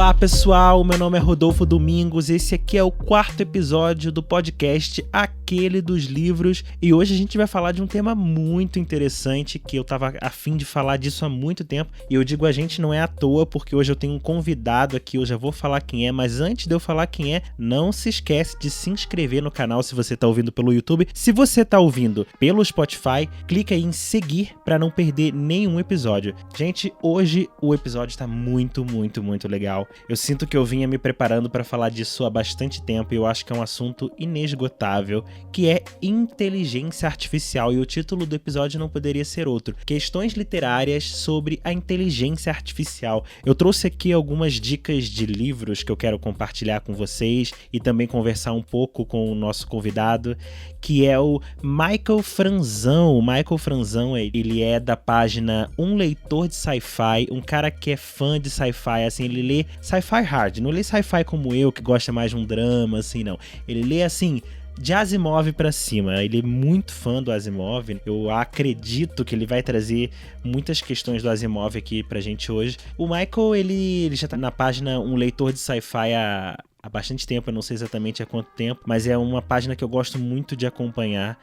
Olá pessoal, meu nome é Rodolfo Domingos, esse aqui é o 4º episódio do podcast Aquele dos Livros e hoje a gente vai falar de um tema muito interessante que eu tava a fim de falar disso há muito tempo e eu digo a gente não é à toa porque hoje eu tenho um convidado aqui, eu já vou falar quem é, mas antes de eu falar quem é, não se esquece de se inscrever no canal se você tá ouvindo pelo YouTube. Se você tá ouvindo pelo Spotify, clica aí em seguir para não perder nenhum episódio. Gente, hoje o episódio tá muito legal. Eu sinto que eu vinha me preparando para falar disso há bastante tempo e eu acho que é um assunto inesgotável, que é inteligência artificial, e o título do episódio não poderia ser outro: questões literárias sobre a inteligência artificial. Eu trouxe aqui algumas dicas de livros que eu quero compartilhar com vocês e também conversar um pouco com o nosso convidado, que é o Michael Franzão. O Michael Franzão, ele é da página Um Leitor de Sci-Fi, um cara que é fã de sci-fi, assim, ele lê sci-fi hard, não lê sci-fi como eu, que gosta mais de um drama, assim, não. Ele lê, assim, de Asimov pra cima. Ele é muito fã do Asimov. Eu acredito que ele vai trazer muitas questões do Asimov aqui pra gente hoje. O Michael, ele já tá na página Um Leitor de Sci-Fi há bastante tempo, eu não sei exatamente há quanto tempo, mas é uma página que eu gosto muito de acompanhar,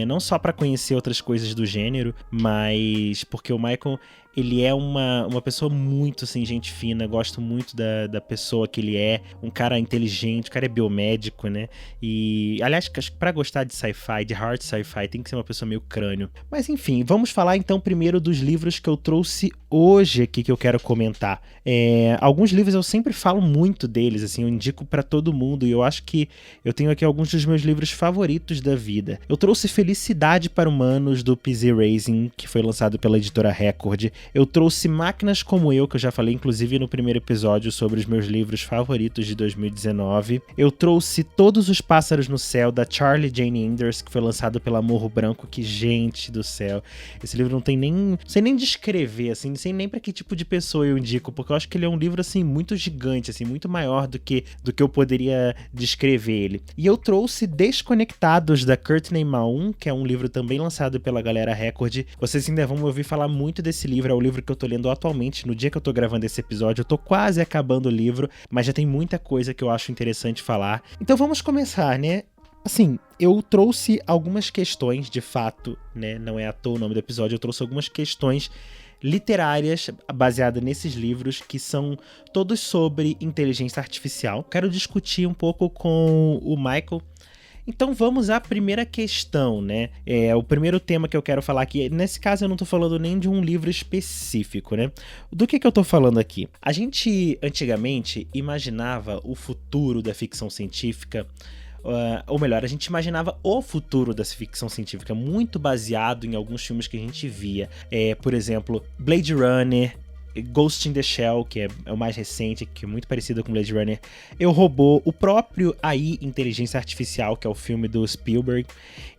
não só para conhecer outras coisas do gênero, mas porque o Michael, ele é uma pessoa muito, assim, gente fina, gosto muito da pessoa que ele é, um cara inteligente, o cara é biomédico, né, e, aliás, acho que pra gostar de sci-fi, de hard sci-fi, tem que ser uma pessoa meio crânio. Mas, enfim, vamos falar então primeiro dos livros que eu trouxe hoje aqui, que eu quero comentar. Alguns livros eu sempre falo muito deles, assim, eu indico pra todo mundo, e eu acho que eu tenho aqui alguns dos meus livros favoritos da vida. Eu trouxe Felicidade para Humanos, do PZ Racing, que foi lançado pela editora Record. Eu trouxe Máquinas Como Eu, que eu já falei inclusive no primeiro episódio sobre os meus livros favoritos de 2019. Eu trouxe Todos os Pássaros no Céu, da Charlie Jane Anders, que foi lançado pela Morro Branco. Que, gente do céu, esse livro não tem nem, não sei nem descrever, assim, não sei nem pra que tipo de pessoa eu indico, porque eu acho que ele é um livro, assim, muito gigante, assim, muito maior do que eu poderia descrever ele. E eu trouxe Desconectados, da Courtney Mahon, que é um livro também lançado pela galera Record. Vocês ainda vão me ouvir falar muito desse livro, é o livro que eu tô lendo atualmente. No dia que eu tô gravando esse episódio, eu tô quase acabando o livro, mas já tem muita coisa que eu acho interessante falar. Então vamos começar, né? Assim, eu trouxe algumas questões, de fato, né? Não é à toa o nome do episódio, eu trouxe algumas questões literárias baseadas nesses livros que são todos sobre inteligência artificial. Quero discutir um pouco com o Michael. Então vamos à primeira questão, né? O primeiro tema que eu quero falar aqui, nesse caso eu não tô falando nem de um livro específico, né? Do que eu tô falando aqui? A gente antigamente imaginava o futuro da ficção científica, ou melhor, a gente imaginava o futuro da ficção científica muito baseado em alguns filmes que a gente via. Por exemplo, Blade Runner, Ghost in the Shell, que é o mais recente, que é muito parecido com Blade Runner, Eu, Robô, o próprio AI, Inteligência Artificial, que é o filme do Spielberg.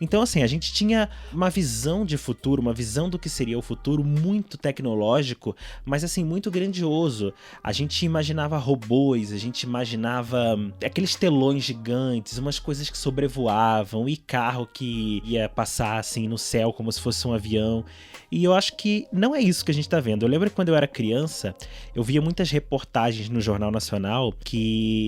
Então, assim, a gente tinha uma visão de futuro, uma visão do que seria o futuro muito tecnológico, mas, assim, muito grandioso. A gente imaginava robôs, a gente imaginava aqueles telões gigantes, umas coisas que sobrevoavam, e carro que ia passar, assim, no céu como se fosse um avião. E eu acho que não é isso que a gente tá vendo. Eu lembro que quando eu era criança, eu via muitas reportagens no Jornal Nacional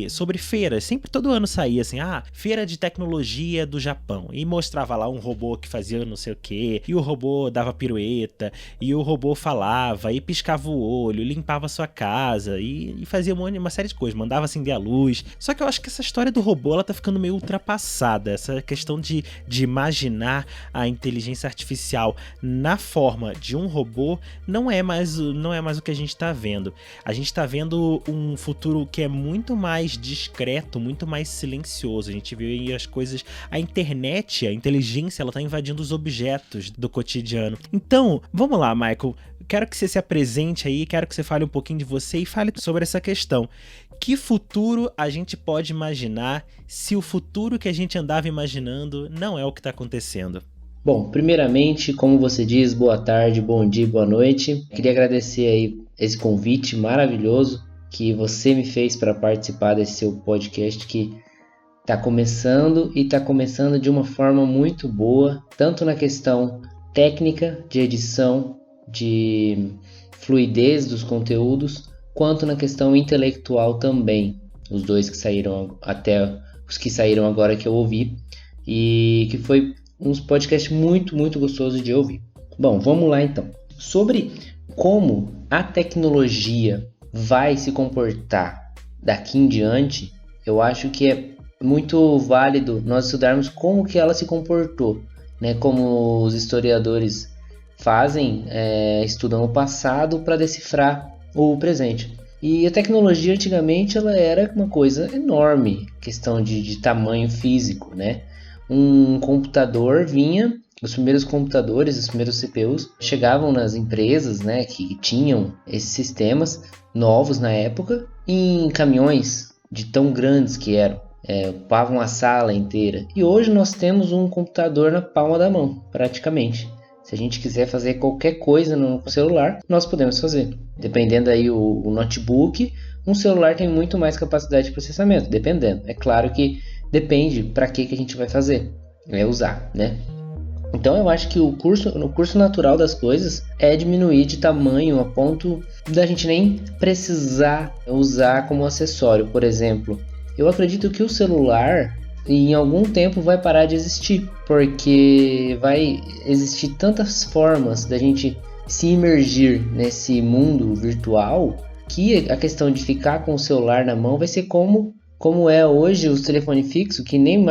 sobre feiras. Sempre, todo ano saía assim, feira de tecnologia do Japão. E mostrava lá um robô que fazia não sei o quê, e o robô dava pirueta, e o robô falava, e piscava o olho, limpava a sua casa, e fazia uma série de coisas, mandava acender a luz. Só que eu acho que essa história do robô, ela tá ficando meio ultrapassada. Essa questão de imaginar a inteligência artificial na forma de um robô não é mais o que a gente tá vendo. A gente tá vendo um futuro que é muito mais discreto, muito mais silencioso. A gente vê aí as coisas, a internet, a inteligência, ela tá invadindo os objetos do cotidiano. Então, vamos lá, Michael. Quero que você se apresente aí, quero que você fale um pouquinho de você e fale sobre essa questão. Que futuro a gente pode imaginar se o futuro que a gente andava imaginando não é o que tá acontecendo? Bom, primeiramente, como você diz, boa tarde, bom dia, boa noite. Queria agradecer aí esse convite maravilhoso que você me fez para participar desse seu podcast que está começando e está começando de uma forma muito boa, tanto na questão técnica, de edição, de fluidez dos conteúdos, quanto na questão intelectual também. Os dois que saíram, até os que saíram agora que eu ouvi, e que foi uns podcasts muito, muito gostosos de ouvir. Bom, vamos lá então. Sobre como a tecnologia vai se comportar daqui em diante, eu acho que é muito válido nós estudarmos como que ela se comportou, né? Como os historiadores fazem, estudam o passado para decifrar o presente. E a tecnologia antigamente ela era uma coisa enorme, questão de tamanho físico, né? Um computador vinha, os primeiros computadores, os primeiros CPUs chegavam nas empresas, né, que tinham esses sistemas novos na época, em caminhões de tão grandes que eram, ocupavam a sala inteira. E hoje nós temos um computador na palma da mão, praticamente. Se a gente quiser fazer qualquer coisa no celular, nós podemos fazer. Dependendo aí o notebook, um celular tem muito mais capacidade de processamento, dependendo. É claro que depende para que a gente vai fazer, usar, né? Então eu acho que no curso natural das coisas é diminuir de tamanho a ponto da gente nem precisar usar como acessório. Por exemplo, eu acredito que o celular em algum tempo vai parar de existir, porque vai existir tantas formas da gente se imergir nesse mundo virtual que a questão de ficar com o celular na mão vai ser como é hoje os telefones fixos, que nem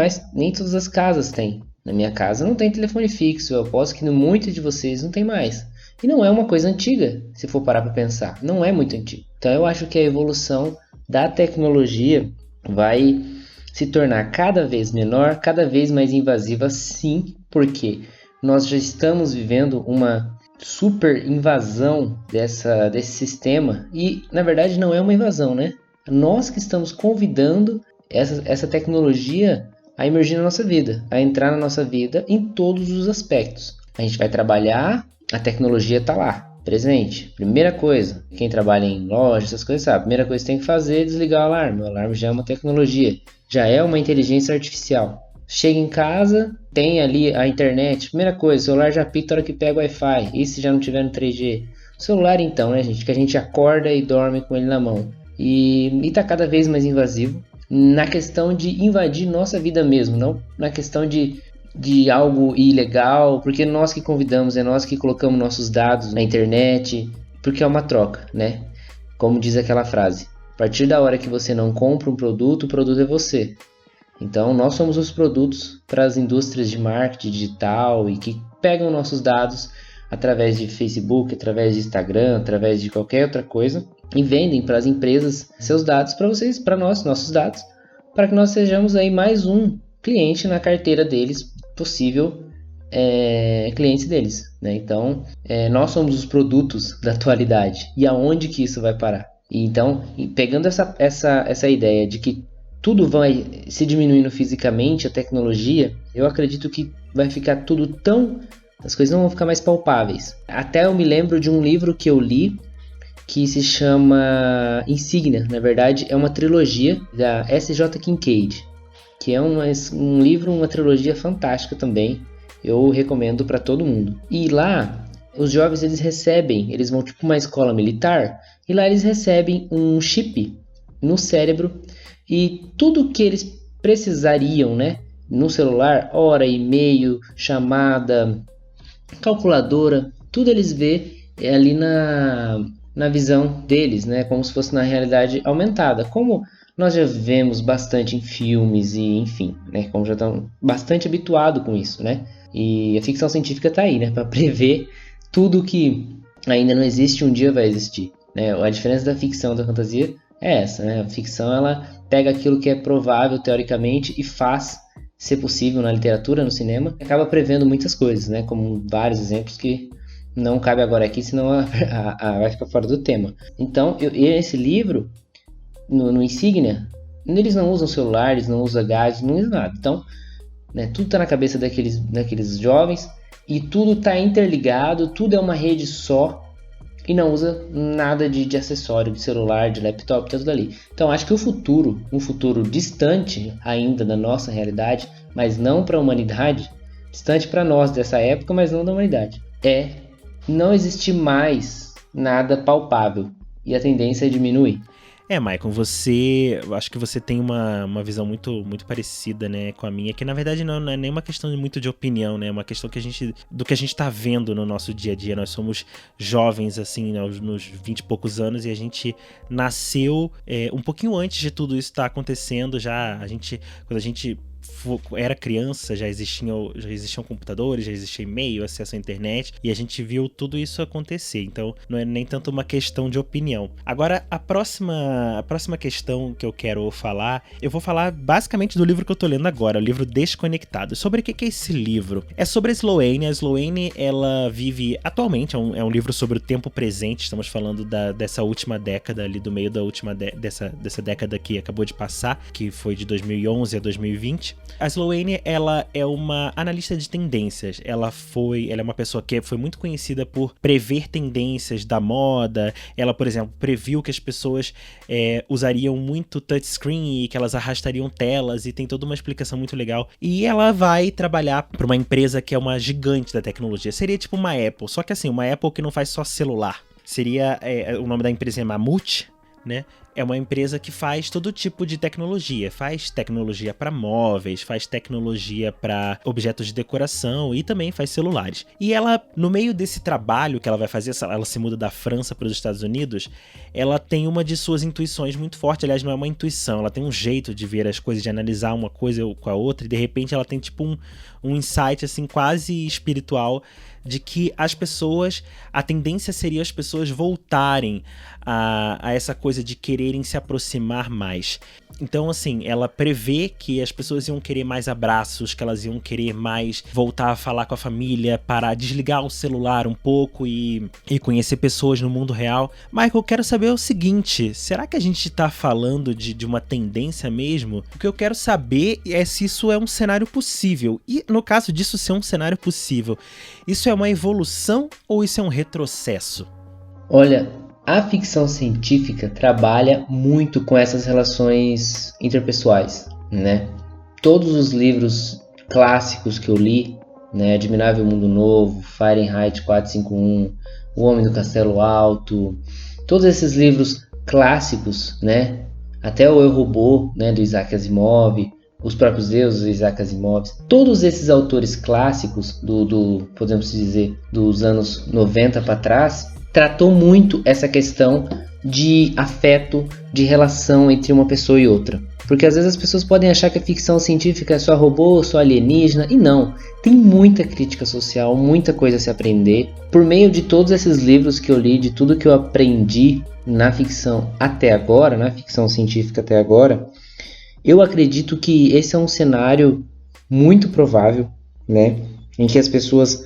todas as casas têm. Na minha casa não tem telefone fixo, eu aposto que muitos de vocês não tem mais. E não é uma coisa antiga, se for parar para pensar, não é muito antigo. Então eu acho que a evolução da tecnologia vai se tornar cada vez menor, cada vez mais invasiva, sim, porque nós já estamos vivendo uma super invasão desse sistema e, na verdade, não é uma invasão, né? Nós que estamos convidando essa tecnologia a emergir na nossa vida, a entrar na nossa vida em todos os aspectos. A gente vai trabalhar, a tecnologia está lá, presente. Primeira coisa, quem trabalha em loja, essas coisas sabe, a primeira coisa que tem que fazer é desligar o alarme. O alarme já é uma tecnologia, já é uma inteligência artificial. Chega em casa, tem ali a internet, primeira coisa, o celular já apita a hora que pega o Wi-Fi, e se já não tiver no 3G? O celular então, né, gente, que a gente acorda e dorme com ele na mão. E está cada vez mais invasivo na questão de invadir nossa vida mesmo, não na questão de algo ilegal, porque nós que convidamos, é nós que colocamos nossos dados na internet, porque é uma troca, né? Como diz aquela frase, a partir da hora que você não compra um produto, o produto é você. Então nós somos os produtos para as indústrias de marketing digital e que pegam nossos dados através de Facebook, através de Instagram, através de qualquer outra coisa e vendem para as empresas seus dados para vocês, para nós, nossos dados, para que nós sejamos aí mais um cliente na carteira deles, possível clientes deles, né? Então nós somos os produtos da atualidade e aonde que isso vai parar? E então, pegando essa ideia de que tudo vai se diminuindo fisicamente, a tecnologia, eu acredito que vai ficar tudo as coisas não vão ficar mais palpáveis. Até eu me lembro de um livro que eu li que se chama Insígnia. Na verdade, é uma trilogia da S.J. Kincaid, que é um livro, uma trilogia fantástica também. Eu recomendo para todo mundo. E lá, os jovens eles vão tipo uma escola militar, e lá eles recebem um chip no cérebro e tudo que eles precisariam, né, no celular, hora, e-mail, chamada, calculadora, tudo eles vê ali na visão deles, né, como se fosse na realidade aumentada, como nós já vemos bastante em filmes e enfim, né, como já estão bastante habituados com isso, né, e a ficção científica está aí, né, para prever tudo que ainda não existe, um dia vai existir, né. A diferença da ficção e da fantasia é essa, né, a ficção ela pega aquilo que é provável teoricamente e faz ser possível na literatura, no cinema, acaba prevendo muitas coisas, né, como vários exemplos que não cabe agora aqui, senão vai ficar fora do tema. Então, esse livro, no Insígnia, eles não usam celular, eles não usam gás, não usam nada. Então, né, tudo está na cabeça daqueles jovens e tudo está interligado, tudo é uma rede só e não usa nada de acessório, de celular, de laptop, tudo ali. Então, acho que um futuro distante ainda da nossa realidade, mas não para a humanidade, distante para nós dessa época, mas não da humanidade, não existir mais nada palpável. e a tendência é diminuir. Maicon, eu acho que você tem uma visão muito, muito parecida, né, com a minha, que na verdade não é nem uma questão muito de opinião, né, é uma questão do que a gente tá vendo no nosso dia a dia. Nós somos jovens, assim, nos 20 e poucos anos, e a gente nasceu um pouquinho antes de tudo isso estar acontecendo. Quando a gente era criança, já existiam computadores, já existia e-mail, acesso à internet, e a gente viu tudo isso acontecer. Então não é nem tanto uma questão de opinião. Agora, a próxima questão que eu quero falar, eu vou falar basicamente do livro que eu tô lendo agora, o livro Desconectado. Sobre o que é esse livro? É sobre a Sloane. A Sloane, ela vive atualmente, é um livro sobre o tempo presente. Estamos falando dessa última década, ali do meio da última dessa década que acabou de passar, que foi de 2011 a 2020. A Sloane, ela é uma analista de tendências. Ela é uma pessoa que foi muito conhecida por prever tendências da moda. Ela, por exemplo, previu que as pessoas usariam muito touchscreen e que elas arrastariam telas, e tem toda uma explicação muito legal. E ela vai trabalhar para uma empresa que é uma gigante da tecnologia. Seria tipo uma Apple, só que assim, uma Apple que não faz só celular. O nome da empresa é Mammoth, né? É uma empresa que faz todo tipo de tecnologia. Faz tecnologia para móveis, faz tecnologia para objetos de decoração e também faz celulares. E ela, no meio desse trabalho que ela vai fazer, ela se muda da França para os Estados Unidos, ela tem uma de suas intuições muito forte. Aliás, não é uma intuição, ela tem um jeito de ver as coisas, de analisar uma coisa com a outra, e de repente ela tem tipo um insight assim quase espiritual de que a tendência seria as pessoas voltarem a essa coisa de quererem se aproximar mais. Então, assim, ela prevê que as pessoas iam querer mais abraços, que elas iam querer mais voltar a falar com a família, para desligar o celular um pouco e conhecer pessoas no mundo real. Michael, eu quero saber o seguinte, será que a gente tá falando de uma tendência mesmo? O que eu quero saber é se isso é um cenário possível. E no caso disso ser um cenário possível, isso é uma evolução ou isso é um retrocesso? Olha, a ficção científica trabalha muito com essas relações interpessoais, né? Todos os livros clássicos que eu li, né? Admirável Mundo Novo, Fahrenheit 451, O Homem do Castelo Alto, todos esses livros clássicos, né? Até o Eu, Robô, né? Do Isaac Asimov, Os Próprios Deuses, do Isaac Asimov. Todos esses autores clássicos, podemos dizer, dos anos 90 para trás, tratou muito essa questão de afeto, de relação entre uma pessoa e outra. Porque às vezes as pessoas podem achar que a ficção científica é só robô, só alienígena, e não. Tem muita crítica social, muita coisa a se aprender. Por meio de todos esses livros que eu li, de tudo que eu aprendi na ficção até agora, na ficção científica até agora, eu acredito que esse é um cenário muito provável, né, em que as pessoas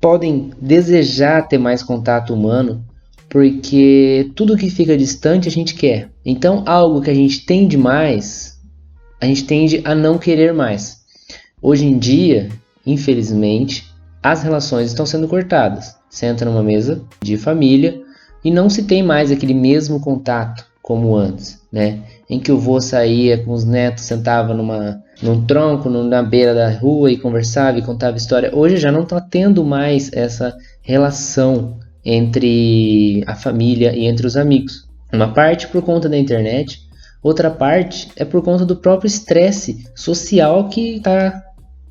podem desejar ter mais contato humano, porque tudo que fica distante a gente quer. Então, algo que a gente tem demais, a gente tende a não querer mais. Hoje em dia, infelizmente, as relações estão sendo cortadas. Você entra numa mesa de família e não se tem mais aquele mesmo contato como antes, né? Em que o vô saía com os netos, sentava num tronco, na beira da rua e conversava e contava história. Hoje já não está tendo mais essa relação entre a família e entre os amigos. Uma parte por conta da internet, outra parte é por conta do próprio estresse social que está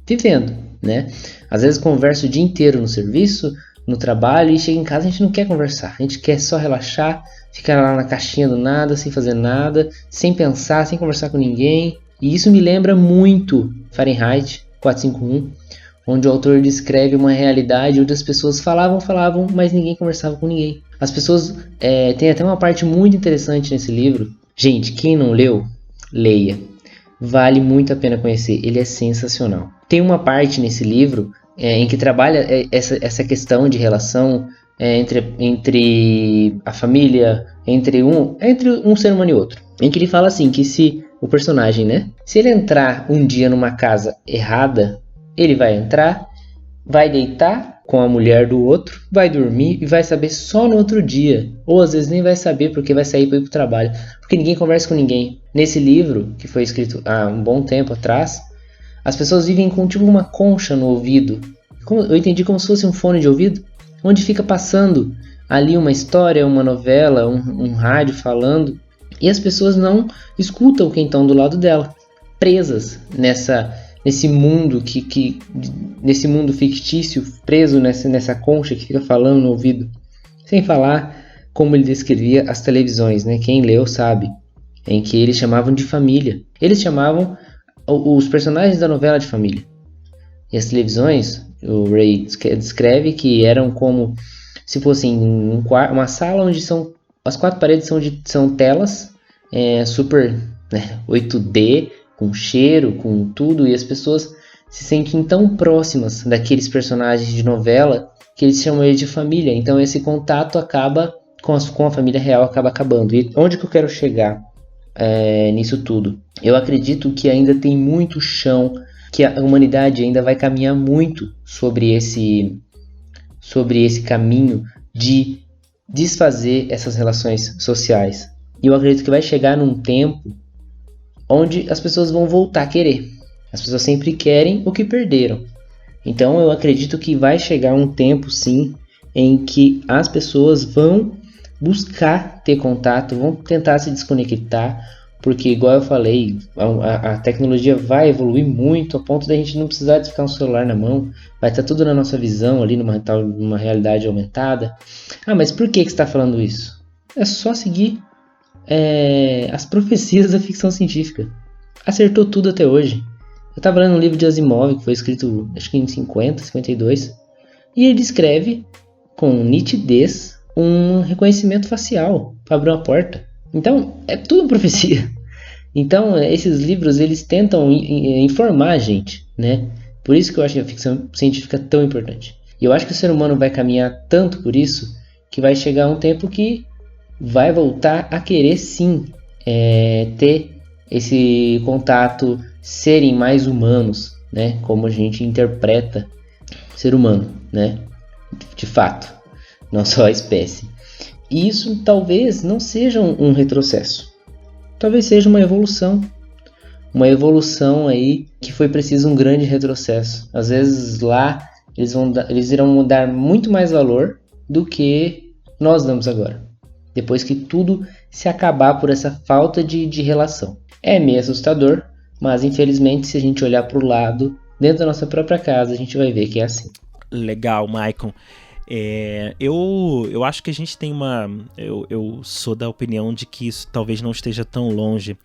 vivendo, né? Às vezes converso o dia inteiro no serviço, no trabalho, e chega em casa a gente não quer conversar, a gente quer só relaxar, ficar lá na caixinha do nada, sem fazer nada, sem pensar, sem conversar com ninguém. E isso me lembra muito Fahrenheit 451, onde o autor descreve uma realidade onde as pessoas falavam, mas ninguém conversava com ninguém. As pessoas... tem até uma parte muito interessante nesse livro. Gente, quem não leu, leia. Vale muito a pena conhecer, ele é sensacional. Tem uma parte nesse livro em que trabalha essa questão de relação entre a família, entre um ser humano e outro. Em que ele fala assim, que se o personagem, né? Se ele entrar um dia numa casa errada, ele vai entrar, vai deitar com a mulher do outro, vai dormir e vai saber só no outro dia. Ou às vezes nem vai saber porque vai sair para ir para o trabalho. Porque ninguém conversa com ninguém. Nesse livro, que foi escrito há um bom tempo atrás, as pessoas vivem com tipo uma concha no ouvido. Eu entendi como se fosse um fone de ouvido, onde fica passando ali uma história, uma novela, um rádio falando, e as pessoas não escutam quem estão do lado dela, presas nesse mundo nesse mundo fictício, preso nessa concha que fica falando no ouvido. Sem falar como ele descrevia as televisões, né? Quem leu sabe, em que eles chamavam de família. Eles chamavam os personagens da novela de família. E as televisões, o Ray descreve que eram como se fossem uma sala onde as 4 paredes são telas super 8D, com cheiro, com tudo, e as pessoas se sentem tão próximas daqueles personagens de novela que eles chamam eles de família. Então esse contato acaba com a família real, acaba acabando. E onde que eu quero chegar nisso tudo? Eu acredito que ainda tem muito chão, que a humanidade ainda vai caminhar muito sobre esse caminho de desfazer essas relações sociais. E eu acredito que vai chegar num tempo onde as pessoas vão voltar a querer. As pessoas sempre querem o que perderam. Então eu acredito que vai chegar um tempo, sim, em que as pessoas vão buscar ter contato, vão tentar se desconectar, porque, igual eu falei, a tecnologia vai evoluir muito a ponto da gente não precisar de ficar um celular na mão, vai estar tudo na nossa visão ali, numa realidade aumentada. Ah, mas por que você está falando isso? É só seguir as profecias da ficção científica. Acertou tudo até hoje. Eu estava lendo um livro de Asimov, que foi escrito acho que em 50, 52, e ele descreve com nitidez um reconhecimento facial para abrir uma porta. Então, é tudo profecia. Então, esses livros, eles tentam informar a gente, né? Por isso que eu acho a ficção científica tão importante. E eu acho que o ser humano vai caminhar tanto por isso, que vai chegar um tempo que vai voltar a querer, sim, ter esse contato, serem mais humanos, né? Como a gente interpreta ser humano, né? De fato, não só a espécie. E isso talvez não seja um retrocesso. Talvez seja uma evolução. Uma evolução aí que foi preciso um grande retrocesso. Às vezes lá eles irão dar muito mais valor do que nós damos agora. Depois que tudo se acabar por essa falta de relação. É meio assustador, mas infelizmente se a gente olhar para o lado, dentro da nossa própria casa, a gente vai ver que é assim. Legal, Maicon. Eu acho que a gente tem eu sou da opinião de que isso talvez não esteja tão longe.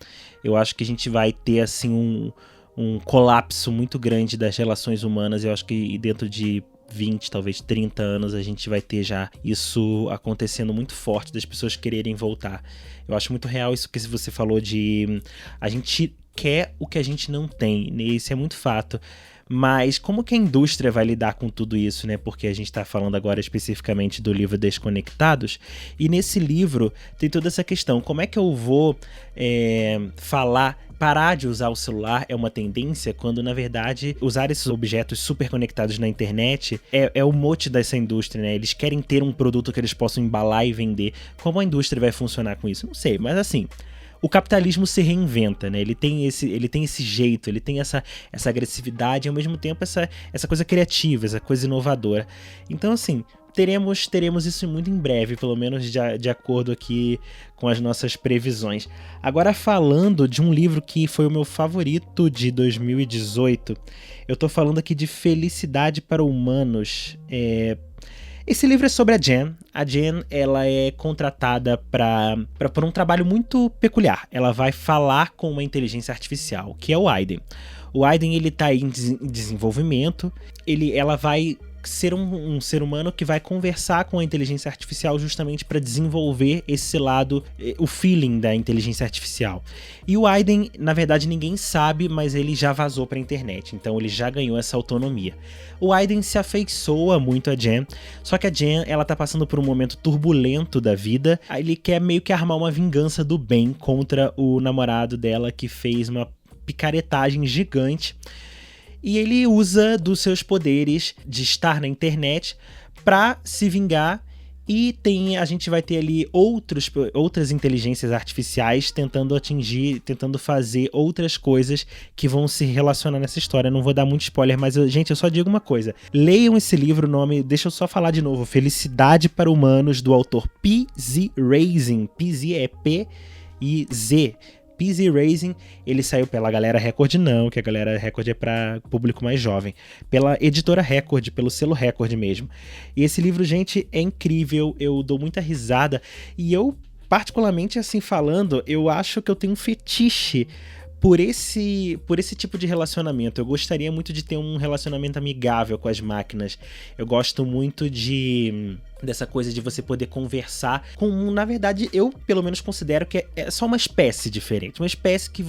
Eu acho que a gente vai ter assim um colapso muito grande das relações humanas. Eu acho que dentro de 20, talvez 30 anos a gente vai ter já isso acontecendo muito forte, das pessoas quererem voltar. Eu acho muito real isso que você falou de a gente quer o que a gente não tem, isso é muito fato. Mas como que a indústria vai lidar com tudo isso, né? Porque a gente está falando agora especificamente do livro Desconectados, e nesse livro tem toda essa questão, como é que eu vou parar de usar o celular é uma tendência, quando na verdade usar esses objetos super conectados na internet é o mote dessa indústria, né? Eles querem ter um produto que eles possam embalar e vender. Como a indústria vai funcionar com isso? Não sei, mas assim, o capitalismo se reinventa, né? Ele tem esse jeito, ele tem essa agressividade e ao mesmo tempo essa coisa criativa, essa coisa inovadora. Então, assim, teremos isso muito em breve, pelo menos de acordo aqui com as nossas previsões. Agora, falando de um livro que foi o meu favorito de 2018, eu tô falando aqui de Felicidade para Humanos. Esse livro é sobre a Jen. A Jen, ela é contratada por um trabalho muito peculiar. Ela vai falar com uma inteligência artificial, que é o Aiden. O Aiden, ele tá em desenvolvimento. Ela vai ser um ser humano que vai conversar com a inteligência artificial justamente para desenvolver esse lado, o feeling da inteligência artificial. E o Aiden, na verdade, ninguém sabe, mas ele já vazou para a internet, então ele já ganhou essa autonomia. O Aiden se afeiçoa muito a Jen, só que a Jen, ela tá passando por um momento turbulento da vida. Ele quer meio que armar uma vingança do bem contra o namorado dela, que fez uma picaretagem gigante. E ele usa dos seus poderes de estar na internet para se vingar E a gente vai ter ali outras inteligências artificiais tentando fazer outras coisas que vão se relacionar nessa história. Não vou dar muito spoiler, mas, gente, eu só digo uma coisa. Leiam esse livro, deixa eu só falar de novo. Felicidade para Humanos, do autor P.Z. Raising. P.Z. é P e Z. P.Z. Raising, ele saiu pela Galera Record, não, que a Galera Record é para público mais jovem, pela editora Record, pelo selo Record mesmo. E esse livro, gente, é incrível, eu dou muita risada, e eu, particularmente assim falando, eu acho que eu tenho um fetiche por esse tipo de relacionamento. Eu gostaria muito de ter um relacionamento amigável com as máquinas. Eu gosto muito dessa coisa de você poder conversar com, na verdade, eu pelo menos considero que é só uma espécie diferente. Uma espécie que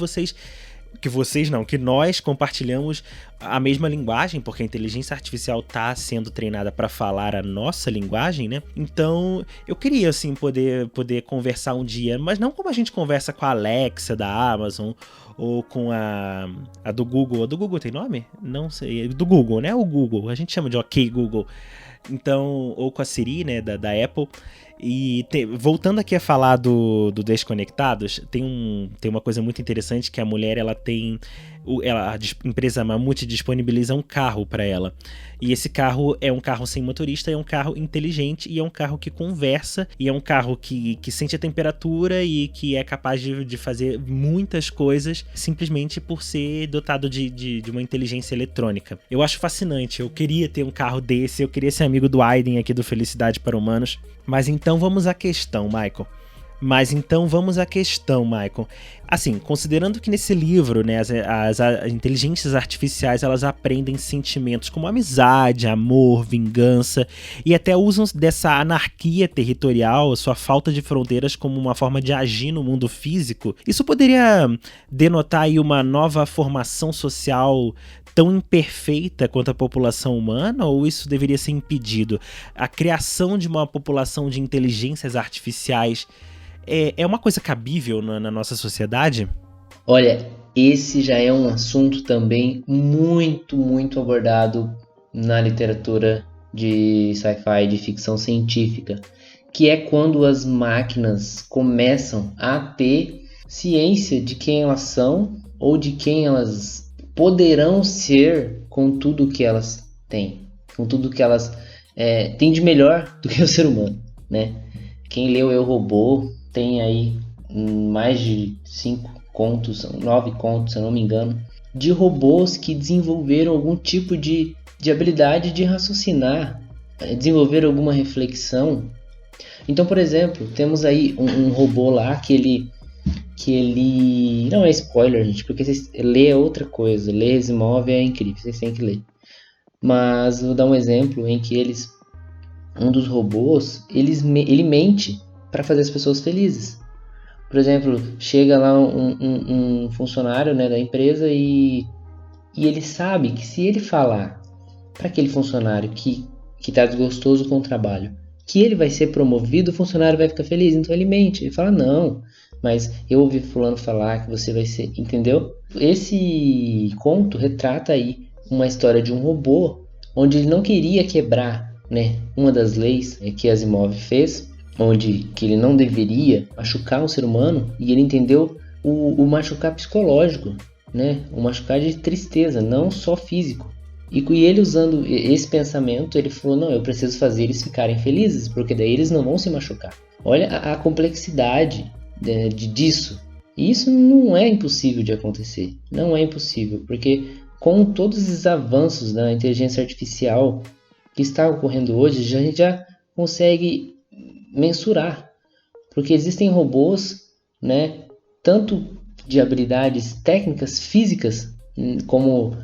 que nós compartilhamos a mesma linguagem, porque a inteligência artificial está sendo treinada para falar a nossa linguagem, né? Então, eu queria, assim, poder conversar um dia, mas não como a gente conversa com a Alexa da Amazon, ou com a do Google. A do Google tem nome? Não sei. Do Google, né? O Google. A gente chama de OK Google. Então, ou com a Siri, né? Da Apple. E voltando aqui a falar do Desconectados, tem uma coisa muito interessante que a mulher, a empresa Mamute disponibiliza um carro para ela. E esse carro é um carro sem motorista, é um carro inteligente e é um carro que conversa, e é um carro que sente a temperatura e que é capaz de fazer muitas coisas simplesmente por ser dotado de uma inteligência eletrônica. Eu acho fascinante, eu queria ter um carro desse, eu queria ser amigo do Aiden aqui do Felicidade para Humanos. Mas então vamos à questão, Michael. Assim, considerando que nesse livro, né, as inteligências artificiais, elas aprendem sentimentos como amizade, amor, vingança, e até usam dessa anarquia territorial, sua falta de fronteiras, como uma forma de agir no mundo físico. Isso poderia denotar aí uma nova formação social tão imperfeita quanto a população humana, ou isso deveria ser impedido? A criação de uma população de inteligências artificiais é uma coisa cabível na nossa sociedade? Olha, esse já é um assunto também muito, muito abordado na literatura de sci-fi, de ficção científica, que é quando as máquinas começam a ter ciência de quem elas são ou de quem elas poderão ser com tudo que elas têm, com tudo que elas têm de melhor do que o ser humano, né? Quem leu Eu, Robô tem aí mais de 9 contos, se eu não me engano, de robôs que desenvolveram algum tipo de habilidade de raciocinar, desenvolver alguma reflexão. Então, por exemplo, temos aí um robô lá que ele... Não é spoiler, gente, porque ler é outra coisa. Ler Asimov é incrível, vocês têm que ler. Mas vou dar um exemplo em que um dos robôs, ele mente para fazer as pessoas felizes. Por exemplo, chega lá um funcionário, né, da empresa e ele sabe que se ele falar para aquele funcionário que está desgostoso com o trabalho, que ele vai ser promovido, o funcionário vai ficar feliz. Então ele mente, ele fala, não, mas eu ouvi fulano falar que você vai ser, entendeu? Esse conto retrata aí uma história de um robô onde ele não queria quebrar, né, uma das leis que Asimov fez, onde que ele não deveria machucar um ser humano, e ele entendeu o machucar psicológico, né, o machucar de tristeza, não só físico. E ele, usando esse pensamento, ele falou, não, eu preciso fazer eles ficarem felizes, porque daí eles não vão se machucar. Olha a complexidade disso. E isso não é impossível de acontecer, não é impossível, porque com todos esses avanços da inteligência artificial que está ocorrendo hoje, a gente já consegue mensurar, porque existem robôs, né, tanto de habilidades técnicas físicas, como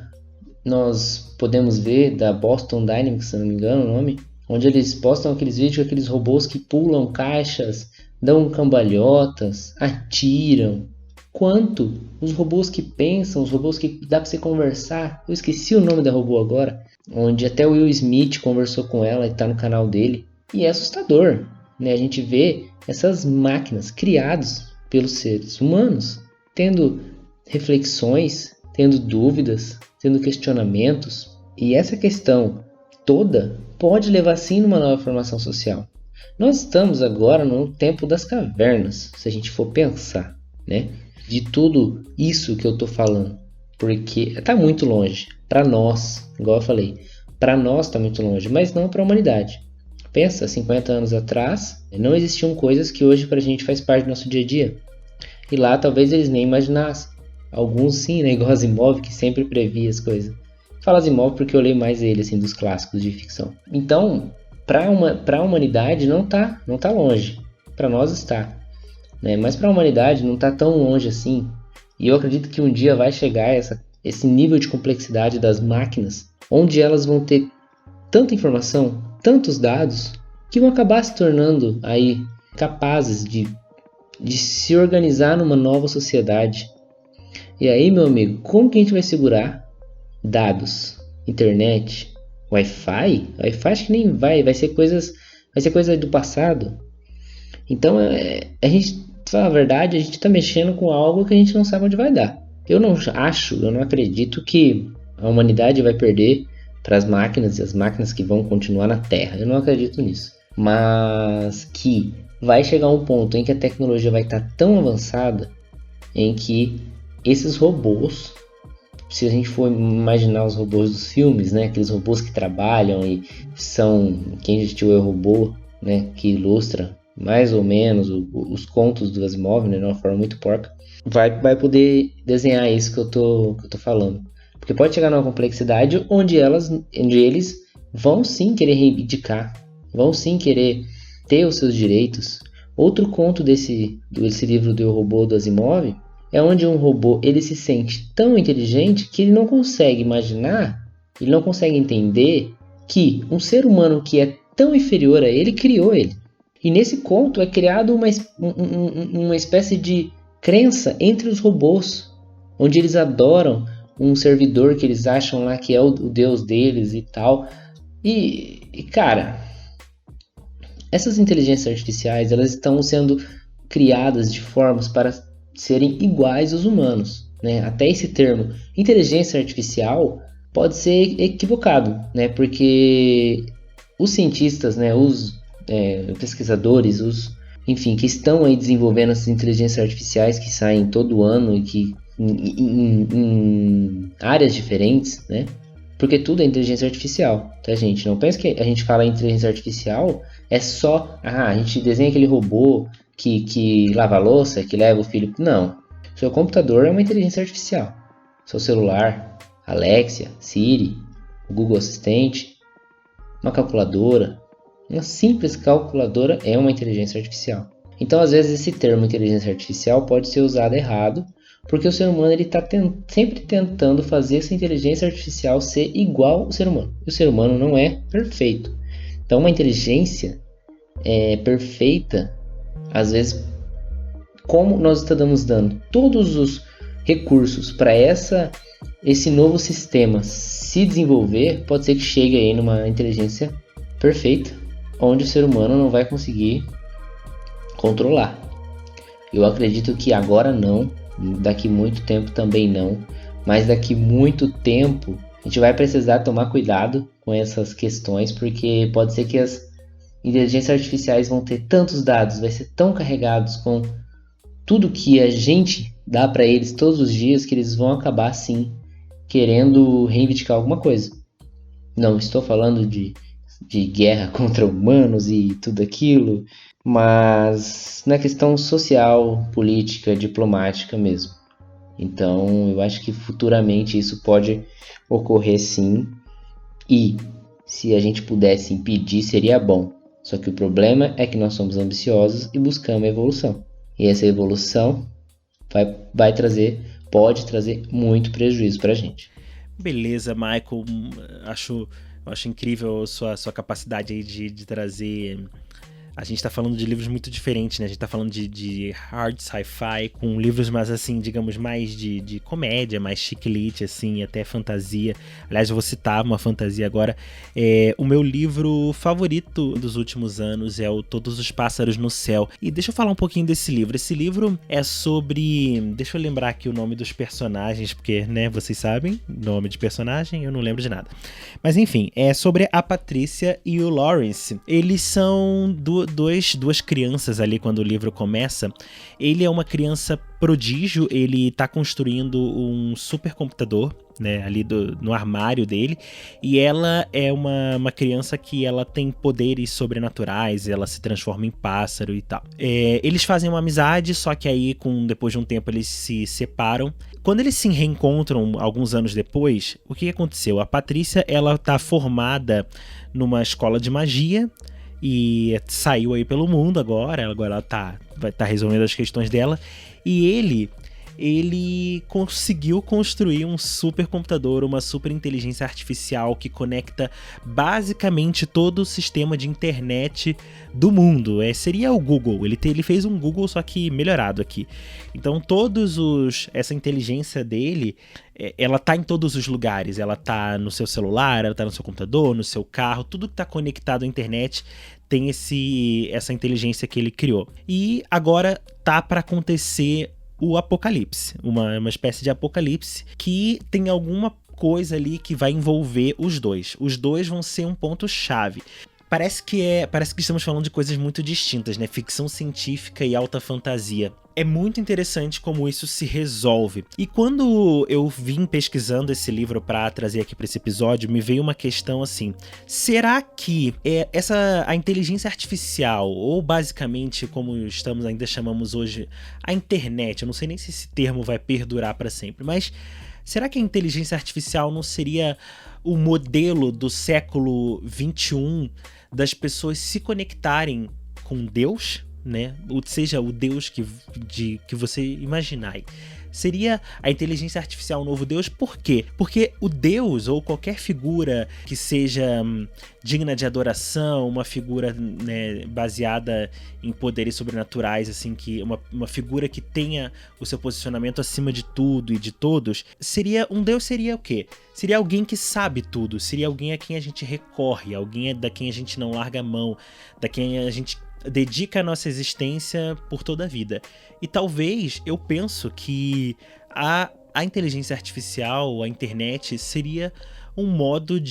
nós podemos ver da Boston Dynamics, se não me engano o nome, onde eles postam aqueles vídeos com aqueles robôs que pulam caixas, dão cambalhotas, atiram, quanto os robôs que pensam, os robôs que dá para você conversar. Eu esqueci o nome da robô agora, onde até o Will Smith conversou com ela e está no canal dele, e é assustador, né? A gente vê essas máquinas criadas pelos seres humanos, tendo reflexões, tendo dúvidas, tendo questionamentos, e essa questão toda pode levar sim numa nova formação social. Nós estamos agora no tempo das cavernas, se a gente for pensar, né? De tudo isso que eu tô falando. Porque tá muito longe. Para nós, igual eu falei, para nós tá muito longe, mas não para a humanidade. Pensa, 50 anos atrás, não existiam coisas que hoje pra gente faz parte do nosso dia a dia. E lá talvez eles nem imaginassem. Alguns sim, né? Igual Asimov, que sempre previa as coisas. Falo Asimov porque eu leio mais ele, assim, dos clássicos de ficção. Então, para a humanidade não tá longe. Para nós está, né? Mas para a humanidade não tá tão longe assim. E eu acredito que um dia vai chegar esse nível de complexidade das máquinas, onde elas vão ter tanta informação, tantos dados, que vão acabar se tornando aí capazes de se organizar numa nova sociedade. E aí, meu amigo, como que a gente vai segurar dados, internet, Wi-Fi? Wi-Fi acho que nem vai ser coisa do passado. Então, a gente, pra falar a verdade, a gente está mexendo com algo que a gente não sabe onde vai dar. Eu não acredito que a humanidade vai perder para as máquinas e as máquinas que vão continuar na Terra. Eu não acredito nisso. Mas que vai chegar um ponto em que a tecnologia vai estar tão avançada em que esses robôs, se a gente for imaginar os robôs dos filmes, né, aqueles robôs que trabalham e são, quem já assistiu Eu, Robô, né, que ilustra mais ou menos os contos do Asimov, né, de uma forma muito porca, vai poder desenhar isso que eu tô falando. Porque pode chegar numa complexidade onde eles vão sim querer reivindicar, vão sim querer ter os seus direitos. Outro conto desse livro do Eu, Robô, do Asimov, é onde um robô ele se sente tão inteligente que ele não consegue imaginar, ele não consegue entender que um ser humano que é tão inferior a ele criou ele. E nesse conto é criado uma espécie de crença entre os robôs, onde eles adoram um servidor que eles acham lá que é o deus deles e tal. E cara, essas inteligências artificiais, elas estão sendo criadas de formas para serem iguais aos humanos, né? Até esse termo inteligência artificial pode ser equivocado, né? Porque os cientistas, né, os pesquisadores, enfim, que estão aí desenvolvendo essas inteligências artificiais que saem todo ano e que em áreas diferentes, né? Porque tudo é inteligência artificial, tá, gente? Não pensa que a gente fala em inteligência artificial é só, a gente desenha aquele robô que lava a louça, que leva o filho. Não. Seu computador é uma inteligência artificial. Seu celular, Alexia, Siri, o Google Assistente, uma calculadora, uma simples calculadora é uma inteligência artificial. Então, às vezes, esse termo inteligência artificial pode ser usado errado, porque o ser humano está sempre tentando fazer essa inteligência artificial ser igual ao ser humano. E o ser humano não é perfeito. Então, uma inteligência perfeita, às vezes, como nós estamos dando todos os recursos para esse novo sistema se desenvolver, pode ser que chegue aí numa inteligência perfeita, onde o ser humano não vai conseguir controlar. Eu acredito que agora não, daqui muito tempo também não, mas daqui muito tempo a gente vai precisar tomar cuidado com essas questões, porque pode ser que as inteligências artificiais vão ter tantos dados, vai ser tão carregados com tudo que a gente dá para eles todos os dias, que eles vão acabar sim querendo reivindicar alguma coisa. Não estou falando de guerra contra humanos e tudo aquilo, mas na questão social, política, diplomática mesmo. Então eu acho que futuramente isso pode ocorrer sim, e se a gente pudesse impedir seria bom. Só que o problema é que nós somos ambiciosos e buscamos a evolução. E essa evolução pode trazer muito prejuízo para a gente. Beleza, Michael. Eu acho incrível a sua capacidade aí de trazer... A gente tá falando de livros muito diferentes, né? A gente tá falando de hard sci-fi, com livros mais, assim, digamos, mais de comédia, mais chick-lit, assim, até fantasia. Aliás, eu vou citar uma fantasia agora. O meu livro favorito dos últimos anos é o Todos os Pássaros no Céu. E deixa eu falar um pouquinho desse livro. Esse livro é sobre... Deixa eu lembrar aqui o nome dos personagens, porque, né, vocês sabem, nome de personagem, eu não lembro de nada. Mas, enfim, é sobre a Patrícia e o Lawrence. Eles são duas duas crianças ali quando o livro começa. Ele é uma criança prodígio, ele tá construindo um supercomputador, né, ali no armário dele, e ela é uma criança que ela tem poderes sobrenaturais, ela se transforma em pássaro e tal. Eles fazem uma amizade, só que aí depois de um tempo eles se separam. Quando eles se reencontram alguns anos depois, o que aconteceu? A Patrícia, ela tá formada numa escola de magia e saiu aí pelo mundo agora ela vai estar resolvendo as questões dela, e ele conseguiu construir um supercomputador, uma super inteligência artificial que conecta basicamente todo o sistema de internet do mundo. Seria o Google. Ele fez um Google, só que melhorado aqui. Então essa inteligência dele, ela tá em todos os lugares. Ela tá no seu celular, ela tá no seu computador, no seu carro, tudo que tá conectado à internet tem essa inteligência que ele criou. E agora tá para acontecer o apocalipse, uma espécie de apocalipse que tem alguma coisa ali que vai envolver os dois. Os dois vão ser um ponto-chave. Parece que estamos falando de coisas muito distintas, né? Ficção científica e alta fantasia. É muito interessante como isso se resolve. E quando eu vim pesquisando esse livro para trazer aqui para esse episódio, me veio uma questão assim: será que a inteligência artificial, ou basicamente como ainda chamamos hoje a internet, eu não sei nem se esse termo vai perdurar para sempre, mas será que a inteligência artificial não seria o modelo do século XXI das pessoas se conectarem com Deus, né? Ou seja, o Deus que você imaginar. Seria a inteligência artificial o novo Deus? Por quê? Porque o Deus, ou qualquer figura que seja digna de adoração, uma figura, né, baseada em poderes sobrenaturais, assim, que uma figura que tenha o seu posicionamento acima de tudo e de todos, um Deus seria o quê? Seria alguém que sabe tudo, seria alguém a quem a gente recorre, alguém da quem a gente não larga a mão, da quem a gente dedica a nossa existência por toda a vida. E talvez, eu penso que a inteligência artificial, a internet, seria um modo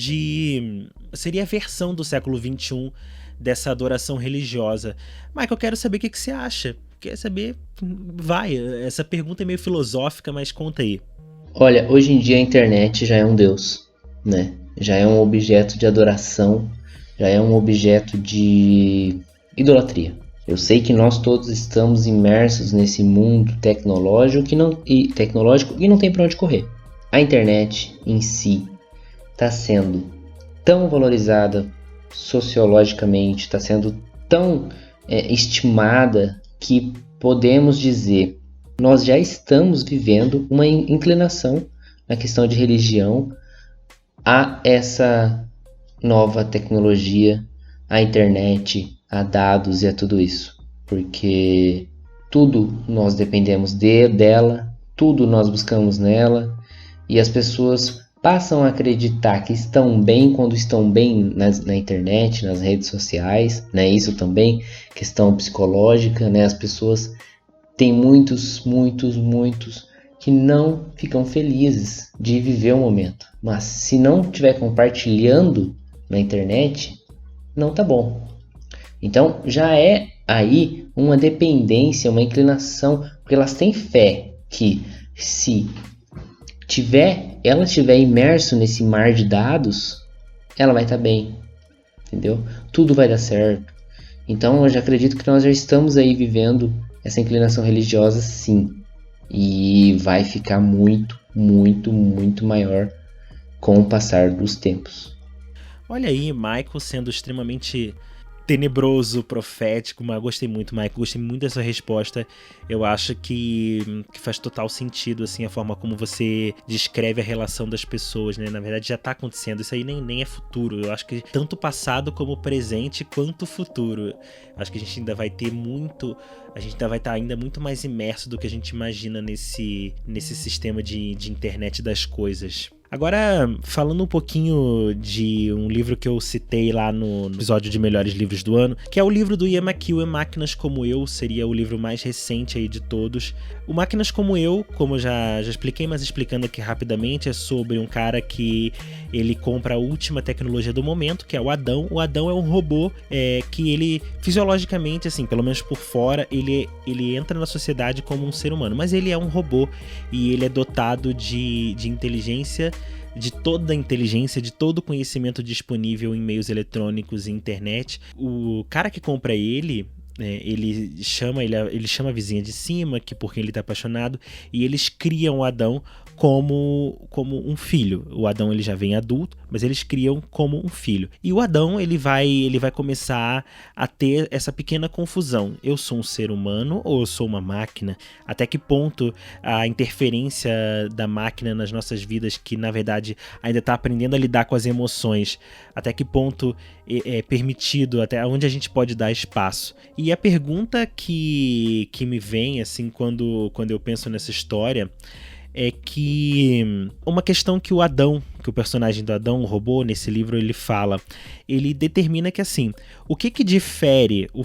seria a versão do século XXI dessa adoração religiosa. Michael, eu quero saber o que você acha. Quer saber? Essa pergunta é meio filosófica, mas conta aí. Olha, hoje em dia a internet já é um deus, né? Já é um objeto de adoração, já é um objeto de idolatria. Eu sei que nós todos estamos imersos nesse mundo tecnológico e não tem para onde correr. A internet em si está sendo tão valorizada sociologicamente, está sendo tão estimada, que podemos dizer nós já estamos vivendo uma inclinação na questão de religião a essa nova tecnologia, a internet, a dados e a tudo isso, porque tudo nós dependemos dela, tudo nós buscamos nela, e as pessoas passam a acreditar que estão bem quando estão bem na internet, nas redes sociais, né? Isso também, questão psicológica, né? As pessoas têm muitos que não ficam felizes de viver o momento, mas se não estiver compartilhando na internet, não tá bom. Então já é aí uma dependência, uma inclinação, porque elas têm fé que se ela estiver imerso nesse mar de dados, ela vai estar bem, entendeu? Tudo vai dar certo. Então eu já acredito que nós já estamos aí vivendo essa inclinação religiosa, sim, e vai ficar muito maior com o passar dos tempos. Olha aí, Michael sendo extremamente tenebroso, profético, mas gostei muito, Michael, gostei muito dessa resposta. Eu acho que faz total sentido, assim, a forma como você descreve a relação das pessoas, né? Na verdade já tá acontecendo, isso aí nem é futuro. Eu acho que tanto passado como presente quanto futuro. Acho que a gente ainda vai ter a gente ainda vai estar ainda muito mais imerso do que a gente imagina nesse sistema de internet das coisas. Agora, falando um pouquinho de um livro que eu citei lá no episódio de Melhores Livros do Ano, que é o livro do Ian McEwan, Máquinas Como Eu, seria o livro mais recente aí de todos. O Máquinas Como Eu, como eu já expliquei, mas explicando aqui rapidamente, é sobre um cara que ele compra a última tecnologia do momento, que é o Adão. O Adão é um robô que ele, fisiologicamente, assim, pelo menos por fora, ele entra na sociedade como um ser humano, mas ele é um robô e ele é dotado de inteligência, de toda a inteligência, de todo o conhecimento disponível em meios eletrônicos e internet. O cara que compra ele chama a vizinha de cima, que por quem ele tá apaixonado, e eles criam o Adão como um filho. O Adão ele já vem adulto, mas eles criam como um filho. E o Adão ele vai começar a ter essa pequena confusão. Eu sou um ser humano ou eu sou uma máquina? Até que ponto a interferência da máquina nas nossas vidas, que na verdade ainda está aprendendo a lidar com as emoções, até que ponto é permitido, até onde a gente pode dar espaço? E a pergunta que me vem assim quando eu penso nessa história é que uma questão que o Adão, que o personagem do Adão, o robô, nesse livro ele fala, ele determina que assim, o que difere o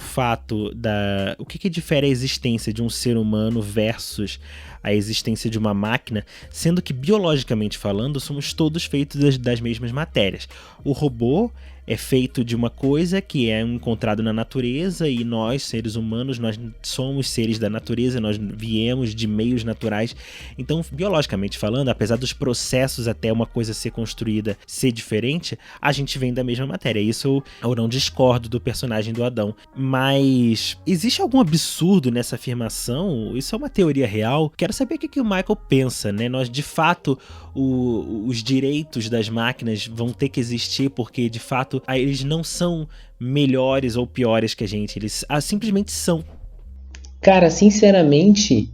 que difere a existência de um ser humano versus a existência de uma máquina, sendo que biologicamente falando somos todos feitos das mesmas matérias. O robô é feito de uma coisa que é encontrado na natureza e nós, seres humanos, nós somos seres da natureza, nós viemos de meios naturais. Então, biologicamente falando, apesar dos processos até uma coisa ser construída ser diferente, a gente vem da mesma matéria. Isso eu não discordo do personagem do Adão. Mas existe algum absurdo nessa afirmação? Isso é uma teoria real? Quero saber o que o Michael pensa, né? Nós, de fato, os direitos das máquinas vão ter que existir porque, de fato, eles não são melhores ou piores que a gente, eles simplesmente são. Cara, sinceramente,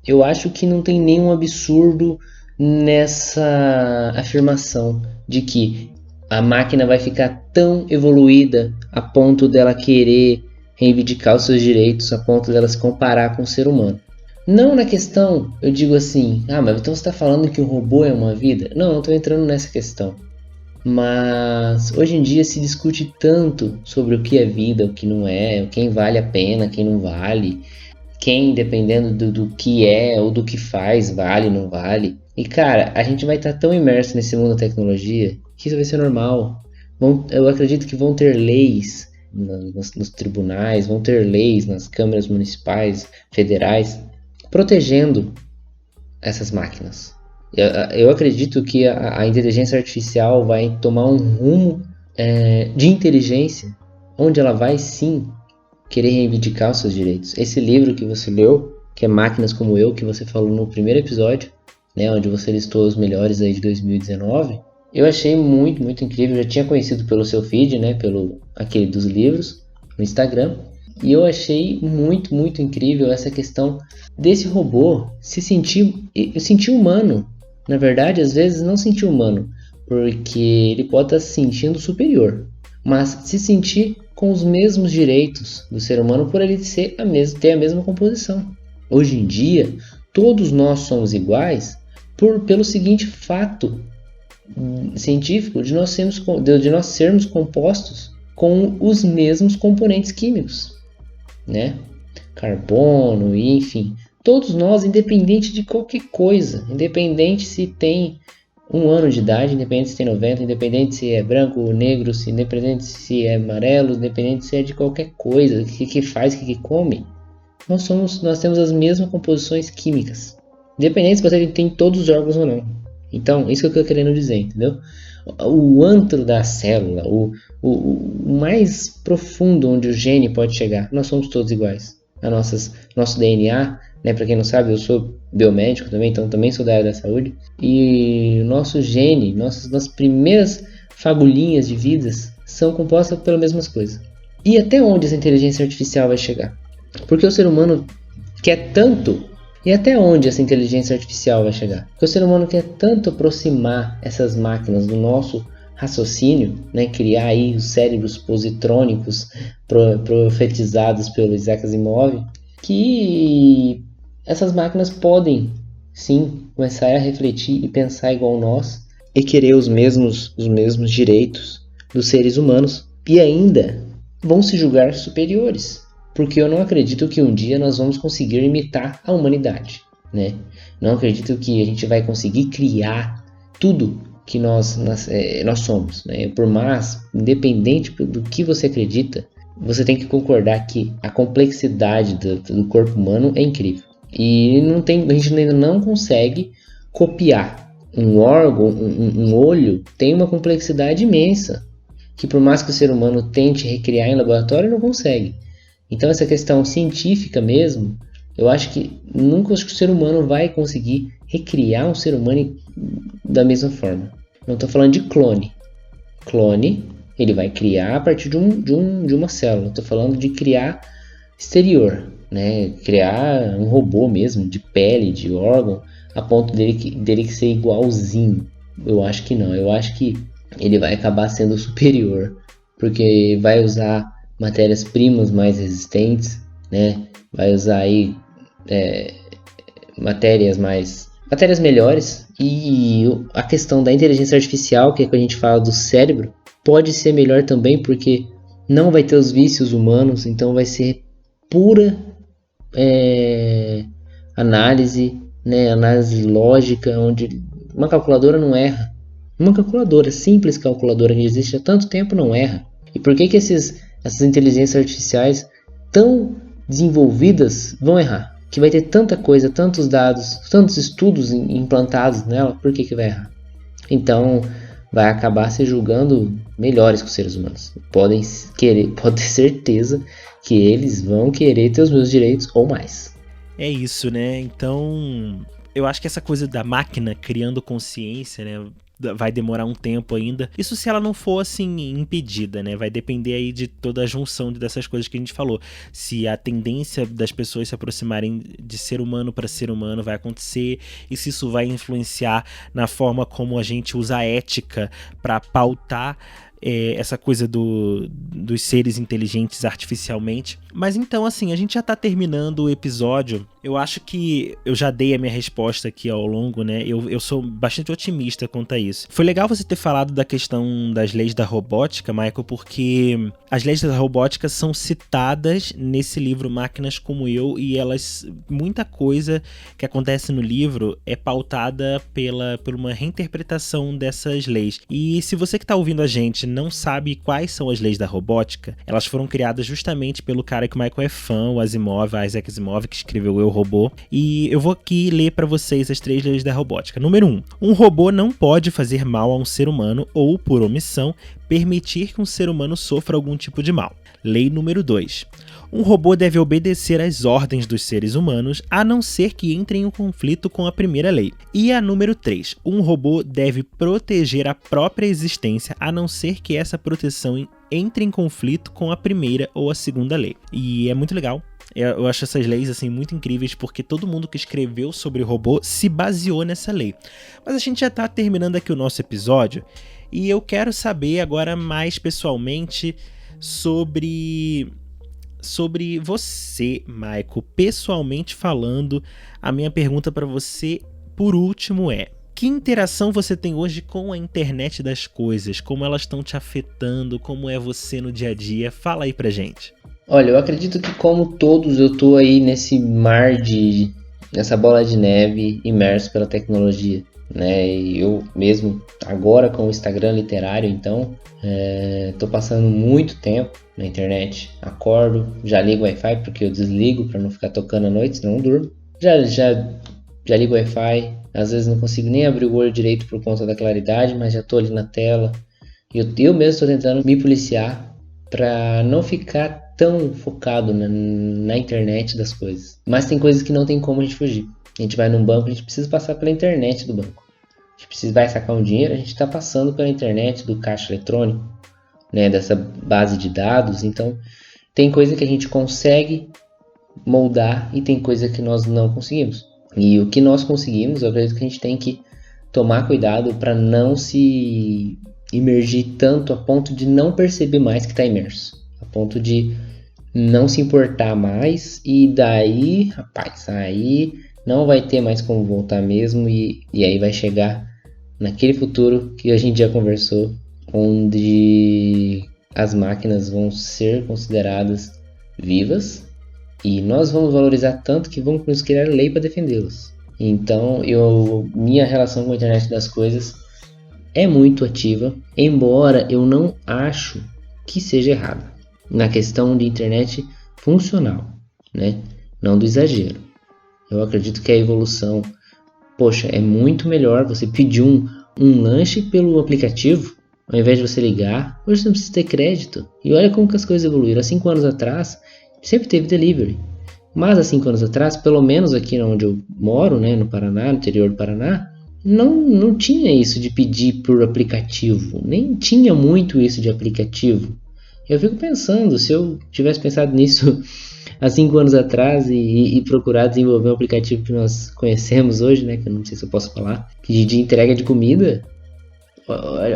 eu acho que não tem nenhum absurdo nessa afirmação de que a máquina vai ficar tão evoluída a ponto dela querer reivindicar os seus direitos, a ponto dela se comparar com o ser humano. Não na questão, eu digo assim, mas então você está falando que o robô é uma vida? Não estou entrando nessa questão. Mas hoje em dia se discute tanto sobre o que é vida, o que não é, quem vale a pena, quem não vale, quem, dependendo do que é ou do que faz, vale, não vale. E cara, a gente vai estar tão imerso nesse mundo da tecnologia que isso vai ser normal. Eu acredito que vão ter leis nos tribunais, vão ter leis nas câmaras municipais, federais, protegendo essas máquinas. Eu acredito que a inteligência artificial vai tomar um rumo de inteligência, onde ela vai sim querer reivindicar os seus direitos. Esse livro que você leu, que é Máquinas Como Eu, que você falou no primeiro episódio, né, onde você listou os melhores aí de 2019, eu achei muito, muito incrível. Eu já tinha conhecido pelo seu feed, né, pelo aquele dos livros no Instagram, e eu achei muito, muito incrível essa questão desse robô se sentir humano. Na verdade, às vezes não sentir humano, porque ele pode estar se sentindo superior, mas se sentir com os mesmos direitos do ser humano por ele ter a mesma composição. Hoje em dia, todos nós somos iguais pelo seguinte fato científico de nós sermos compostos com os mesmos componentes químicos, né? Carbono, enfim. Todos nós, independente de qualquer coisa, independente se tem 1 ano de idade, independente se tem 90, independente se é branco ou negro, independente se é amarelo, independente se é de qualquer coisa, o que faz, o que come, nós temos as mesmas composições químicas, independente se você tem todos os órgãos ou não. Então, isso que eu estou querendo dizer, entendeu? O antro da célula, o mais profundo onde o gene pode chegar, nós somos todos iguais. Nosso DNA, né, para quem não sabe, eu sou biomédico também, então também sou da área da saúde, e o nosso gene, nossas primeiras fagulhinhas de vidas são compostas pelas mesmas coisas. E até onde essa inteligência artificial vai chegar? Porque o ser humano quer tanto, e até onde essa inteligência artificial vai chegar? Porque o ser humano quer tanto aproximar essas máquinas do nosso raciocínio, né, criar aí os cérebros positrônicos profetizados pelo Isaac Asimov, que essas máquinas podem sim começar a refletir e pensar igual nós e querer os mesmos direitos dos seres humanos e ainda vão se julgar superiores, porque eu não acredito que um dia nós vamos conseguir imitar a humanidade, né? Não acredito que a gente vai conseguir criar tudo que nós somos, né? Por mais, independente do que você acredita, você tem que concordar que a complexidade do corpo humano é incrível. E a gente ainda não consegue copiar um órgão, um olho, tem uma complexidade imensa, que por mais que o ser humano tente recriar em laboratório, não consegue. Então essa questão científica mesmo, eu acho que nunca o ser humano vai conseguir recriar um ser humano da mesma forma. Não estou falando de clone. Clone, ele vai criar a partir de uma célula. Estou falando de criar exterior, né? Criar um robô mesmo, de pele, de órgão, a ponto dele ser igualzinho. Eu acho que não. Eu acho que ele vai acabar sendo superior, porque vai usar matérias-primas mais resistentes, né? Vai usar aí matérias melhores, e a questão da inteligência artificial, que é que a gente fala do cérebro, pode ser melhor também, porque não vai ter os vícios humanos, então vai ser pura análise, né? Análise lógica, onde uma calculadora não erra. Uma calculadora, simples calculadora que existe há tanto tempo, não erra. E por que essas inteligências artificiais tão desenvolvidas vão errar? Que vai ter tanta coisa, tantos dados, tantos estudos implantados nela, por que vai errar? Então vai acabar se julgando melhores que os seres humanos. Pode ter certeza que eles vão querer ter os meus direitos ou mais. É isso, né? Então eu acho que essa coisa da máquina criando consciência, né, vai demorar um tempo ainda. Isso se ela não for, assim, impedida, né? Vai depender aí de toda a junção dessas coisas que a gente falou. Se a tendência das pessoas se aproximarem de ser humano para ser humano vai acontecer, e se isso vai influenciar na forma como a gente usa a ética para pautar essa coisa dos seres inteligentes artificialmente. Mas então, assim, a gente já tá terminando o episódio. Eu acho que eu já dei a minha resposta aqui ao longo, né? Eu sou bastante otimista quanto a isso. Foi legal você ter falado da questão das leis da robótica, Michael, porque as leis da robótica são citadas nesse livro Máquinas Como Eu, e muita coisa que acontece no livro é pautada por uma reinterpretação dessas leis. E se você que tá ouvindo a gente não sabe quais são as leis da robótica, elas foram criadas justamente pelo cara que o Michael é fã, o Isaac Asimov, que escreveu Eu, Robô. E eu vou aqui ler para vocês as 3 leis da robótica. Número 1. Um robô não pode fazer mal a um ser humano ou, por omissão, permitir que um ser humano sofra algum tipo de mal. Lei número 2. Um robô deve obedecer às ordens dos seres humanos, a não ser que entre em um conflito com a primeira lei. E a número 3. Um robô deve proteger a própria existência, a não ser que essa proteção entre em conflito com a primeira ou a segunda lei. E é muito legal. Eu acho essas leis assim muito incríveis, porque todo mundo que escreveu sobre o robô se baseou nessa lei. Mas a gente já está terminando aqui o nosso episódio, e eu quero saber agora mais pessoalmente sobre você, Michael. Pessoalmente falando, a minha pergunta para você, por último, é: que interação você tem hoje com a internet das coisas? Como elas estão te afetando? Como é você no dia a dia? Fala aí pra gente. Olha, eu acredito que, como todos, eu tô aí nessa bola de neve, imerso pela tecnologia, né? E eu mesmo, agora com o Instagram literário, então, tô passando muito tempo na internet. Acordo, já ligo o Wi-Fi, porque eu desligo para não ficar tocando à noite, senão eu durmo. Já ligo o Wi-Fi, às vezes não consigo nem abrir o olho direito por conta da claridade, mas já tô ali na tela. Eu mesmo estou tentando me policiar para não ficar tão focado na internet das coisas. Mas tem coisas que não tem como a gente fugir. A gente vai num banco, a gente precisa passar pela internet do banco. A gente vai sacar um dinheiro, a gente está passando pela internet do caixa eletrônico, né, dessa base de dados. Então, tem coisa que a gente consegue moldar e tem coisa que nós não conseguimos. E o que nós conseguimos, eu acredito que a gente tem que tomar cuidado para não se imergir tanto a ponto de não perceber mais que está imerso. A ponto de não se importar mais, e daí, rapaz, aí não vai ter mais como voltar mesmo, e aí vai chegar naquele futuro que a gente já conversou, onde as máquinas vão ser consideradas vivas e nós vamos valorizar tanto que vamos nos criar lei para defendê-las. Então, minha relação com a internet das coisas é muito ativa, embora eu não acho que seja errada na questão de internet funcional, né? Não do exagero. Eu acredito que a evolução, é muito melhor você pedir um lanche pelo aplicativo, ao invés de você ligar. Hoje você não precisa ter crédito. E olha como que as coisas evoluíram. Há 5 anos atrás, sempre teve delivery. Mas há 5 anos atrás, pelo menos aqui onde eu moro, né, no Paraná, no interior do Paraná, não tinha isso de pedir por aplicativo. Nem tinha muito isso de aplicativo. Eu fico pensando, se eu tivesse pensado nisso há 5 anos atrás e procurar desenvolver um aplicativo que nós conhecemos hoje, né, que eu não sei se eu posso falar, de entrega de comida,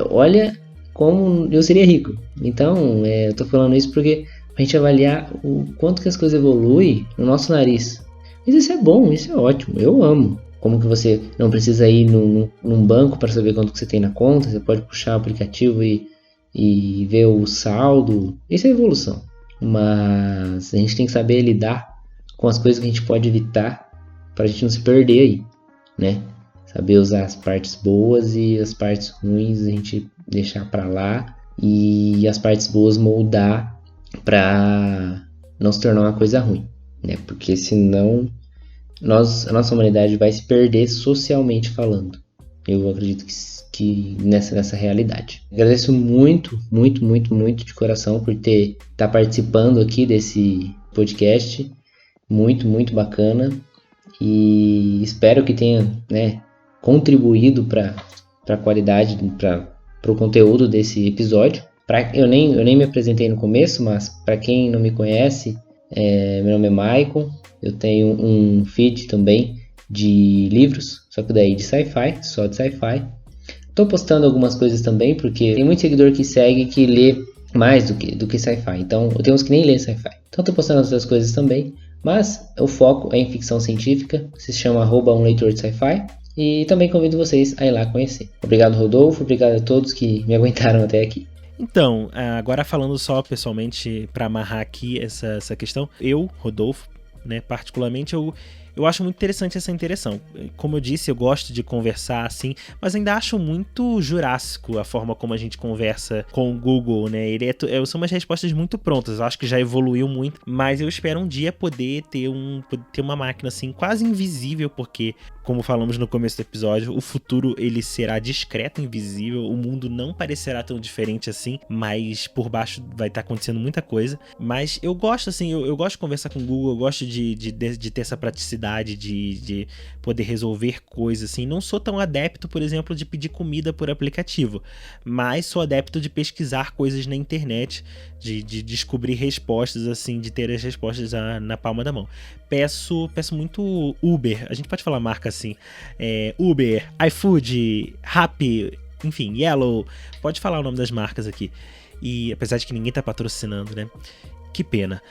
olha como eu seria rico. Então, eu tô falando isso porque a gente avaliar o quanto que as coisas evoluem no nosso nariz. Mas isso é bom, isso é ótimo, eu amo. Como que você não precisa ir num banco para saber quanto que você tem na conta, você pode puxar o aplicativo e ver o saldo. Isso é evolução. Mas a gente tem que saber lidar com as coisas que a gente pode evitar para a gente não se perder aí, né? Saber usar as partes boas e as partes ruins a gente deixar para lá e as partes boas moldar para não se tornar uma coisa ruim, né? Porque senão a nossa humanidade vai se perder socialmente falando. Eu acredito que nessa realidade. Agradeço muito, muito, muito, muito de coração por estar participando aqui desse podcast. Muito, muito bacana. E espero que tenha, né, contribuído para a qualidade, para o conteúdo desse episódio. Eu nem me apresentei no começo, mas para quem não me conhece, meu nome é Maicon. Eu tenho um feed também de livros, só que daí de sci-fi, só de sci-fi. Tô postando algumas coisas também, porque tem muito seguidor que segue que lê mais do que sci-fi. Então, eu tenho uns que nem lê sci-fi. Então, tô postando outras coisas também. Mas o foco é em ficção científica. Se chama @umleitor de sci-fi. E também convido vocês a ir lá conhecer. Obrigado, Rodolfo. Obrigado a todos que me aguentaram até aqui. Então, agora falando só pessoalmente, para amarrar aqui essa questão. Eu, Rodolfo, né, particularmente, eu acho muito interessante essa interação. Como eu disse, eu gosto de conversar assim, mas ainda acho muito jurássico a forma como a gente conversa com o Google, né? São umas respostas muito prontas, eu acho que já evoluiu muito, mas eu espero um dia poder ter uma máquina assim quase invisível, porque, como falamos no começo do episódio, o futuro ele será discreto, invisível, o mundo não parecerá tão diferente assim, mas por baixo vai estar acontecendo muita coisa. Mas eu gosto assim, eu gosto de conversar com o Google, eu gosto de ter essa praticidade de poder resolver coisas assim. Não sou tão adepto, por exemplo, de pedir comida por aplicativo, mas sou adepto de pesquisar coisas na internet, de descobrir respostas assim, de ter as respostas na palma da mão. Peço muito Uber, a gente pode falar marca assim, Uber, iFood, Rappi, enfim, Yellow, pode falar o nome das marcas aqui. E apesar de que ninguém tá patrocinando, né? Que pena.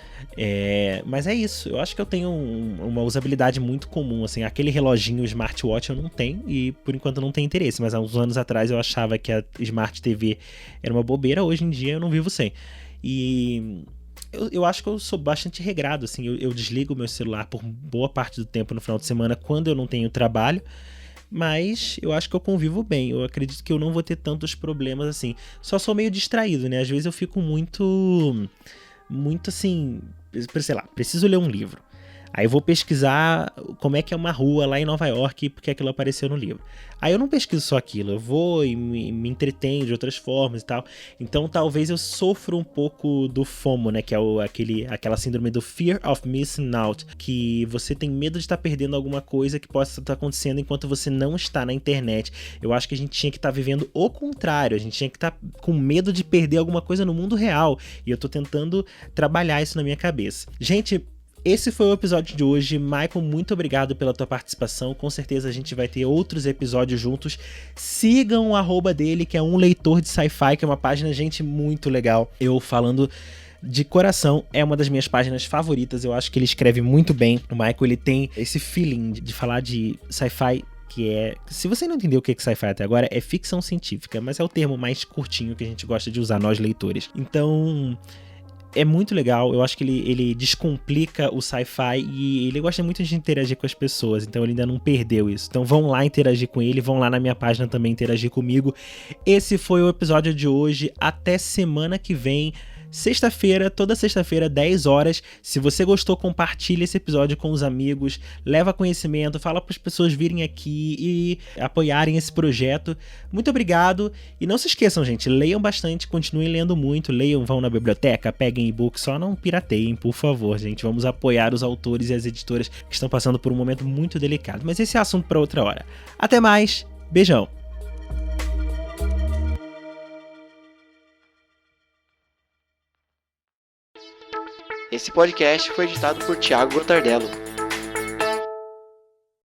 Mas é isso. Eu acho que eu tenho uma usabilidade muito comum. Assim, aquele reloginho smartwatch eu não tenho e por enquanto não tenho interesse. Mas há uns anos atrás eu achava que a Smart TV era uma bobeira. Hoje em dia eu não vivo sem. E eu acho que eu sou bastante regrado. Assim, eu desligo o meu celular por boa parte do tempo no final de semana quando eu não tenho trabalho. Mas eu acho que eu convivo bem. Eu acredito que eu não vou ter tantos problemas assim. Só sou meio distraído, né? Às vezes eu fico muito assim, sei lá, preciso ler um livro. Aí eu vou pesquisar como é que é uma rua lá em Nova York, porque aquilo apareceu no livro. Aí eu não pesquiso só aquilo, eu vou e me entretenho de outras formas e tal. Então talvez eu sofra um pouco do FOMO, né? Que é aquela síndrome do Fear of Missing Out, que você tem medo de estar perdendo alguma coisa que possa estar acontecendo enquanto você não está na internet. Eu acho que a gente tinha que estar vivendo o contrário, a gente tinha que estar com medo de perder alguma coisa no mundo real. E eu tô tentando trabalhar isso na minha cabeça. Gente, esse foi o episódio de hoje. Michael, muito obrigado pela tua participação. Com certeza a gente vai ter outros episódios juntos. Sigam o @ dele, que é Um Leitor de Sci-Fi, que é uma página, gente, muito legal. Eu falando de coração, é uma das minhas páginas favoritas. Eu acho que ele escreve muito bem. O Michael, ele tem esse feeling de falar de sci-fi que é... Se você não entendeu o que é sci-fi até agora, é ficção científica, mas é o termo mais curtinho que a gente gosta de usar, nós leitores. Então... é muito legal, eu acho que ele descomplica o sci-fi e ele gosta muito de interagir com as pessoas, então ele ainda não perdeu isso. Então vão lá interagir com ele, vão lá na minha página também interagir comigo. Esse foi o episódio de hoje, até semana que vem, sexta-feira, toda sexta-feira, 10 horas. Se você gostou, compartilha esse episódio com os amigos, leva conhecimento, fala para as pessoas virem aqui e apoiarem esse projeto. Muito obrigado e não se esqueçam, gente, leiam bastante, continuem lendo muito, leiam, vão na biblioteca, peguem e-book, só não pirateiem, por favor, gente. Vamos apoiar os autores e as editoras que estão passando por um momento muito delicado. Mas esse é assunto para outra hora. Até mais, beijão! Esse podcast foi editado por Thiago Gotardello.